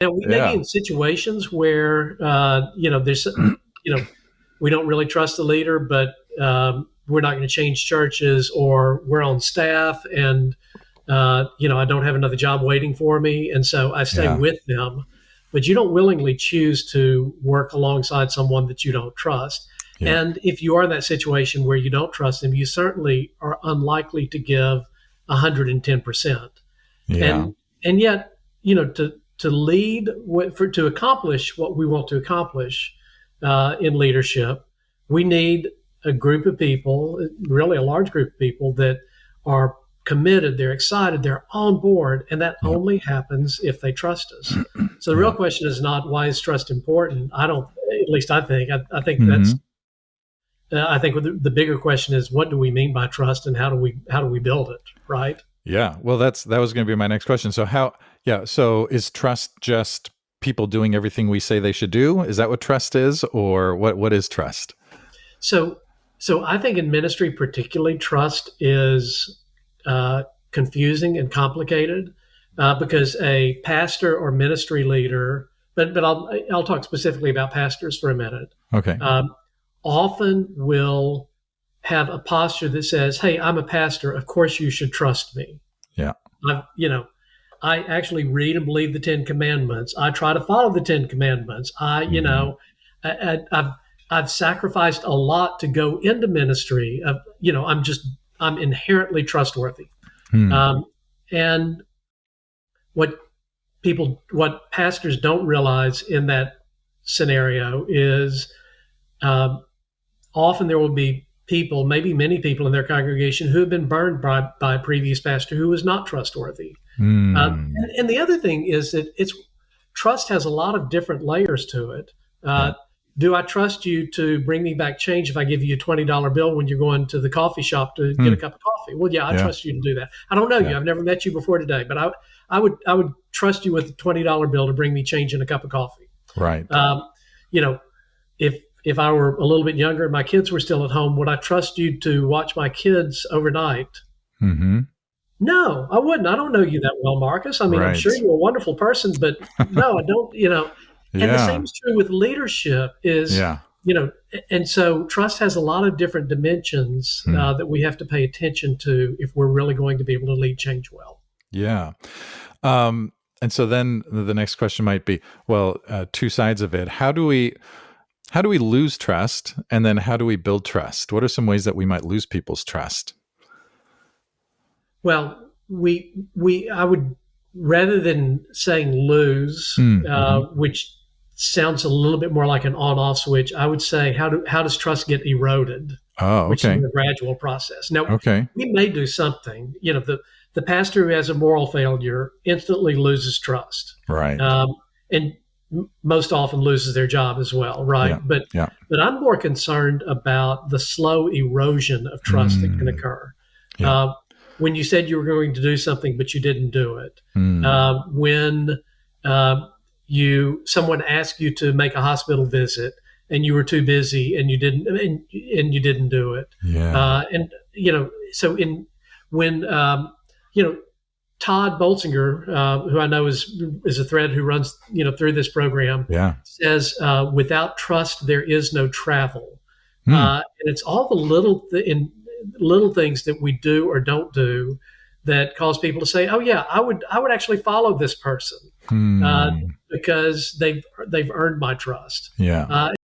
Now, we may be Yeah. in situations where, there's, we don't really trust the leader, but we're not going to change churches, or we're on staff and, I don't have another job waiting for me. And so I stay Yeah. with them. But you don't willingly choose to work alongside someone that you don't trust. Yeah. And if you are in that situation where you don't trust them, you certainly are unlikely to give 110%. Yeah. And yet, to lead to accomplish what we want to accomplish in leadership, we need a group of people, really a large group of people that are committed, they're excited, they're on board, and that Yeah. only happens if they trust us. So the real Yeah. question is not, why is trust important? I don't, at least I think. I think Hmm. that's. I think the bigger question is, what do we mean by trust, and how do we build it, right? Yeah. Well, that was going to be my next question. So yeah. So is trust just people doing everything we say they should do? Is that what trust is, or what is trust? So, so I think in ministry, particularly, trust is confusing and complicated because a pastor or ministry leader, but I'll talk specifically about pastors for a minute. Okay. Um, Often will have a posture that says, "Hey, I'm a pastor. Of course, you should trust me." Yeah. I, you know, I actually read and believe the Ten Commandments. I try to follow the Ten Commandments. Hmm. I've sacrificed a lot to go into ministry. I'm inherently trustworthy. Hmm. Um, and what pastors don't realize in that scenario is um, often there will be people, maybe many people in their congregation, who have been burned by a previous pastor who was not trustworthy. Hmm. And the other thing is that it's trust has a lot of different layers to it. Yeah. Uh, do I trust you to bring me back change if I give you a $20 bill when you're going to the coffee shop to get Hmm. a cup of coffee? Well, yeah, I Yeah. trust you to do that. I don't know Yeah. you. I've never met you before today, but I would trust you with a $20 bill to bring me change and a cup of coffee. Right. Um, you know, if I were a little bit younger and my kids were still at home, would I trust you to watch my kids overnight? Hmm. No, I wouldn't. I don't know you that well, Marcus. I mean, I'm sure Right. you're a wonderful person, but no, I don't, and the same Yeah. is true with leadership is, Yeah. and so trust has a lot of different dimensions Hmm. that we have to pay attention to if we're really going to be able to lead change well. Yeah. Um, and so then the next question might be, well, two sides of it. How do we lose trust, and then how do we build trust? What are some ways that we might lose people's trust? Well, I would, rather than saying lose, Mm-hmm. which sounds a little bit more like an on-off switch, I would say, how does trust get eroded, Oh, which is okay. a gradual process. Now, Okay. we may do something. The pastor who has a moral failure instantly loses trust, Right. um, and most often loses their job as well, right? Yeah. But Yeah. but I'm more concerned about the slow erosion of trust that can Mm. occur. Yeah. Uh, when you said you were going to do something but you didn't do it, Mm. when uh, someone asked you to make a hospital visit and you were too busy and you didn't do it, Yeah. and so in when you know Todd Bolsinger, who I know is a thread who runs through this program, Yeah. says without trust there is no travel, Mm. and it's all the little things that we do or don't do that cause people to say, "Oh yeah, I would actually follow this person uh, Mm. because they've earned my trust." Yeah.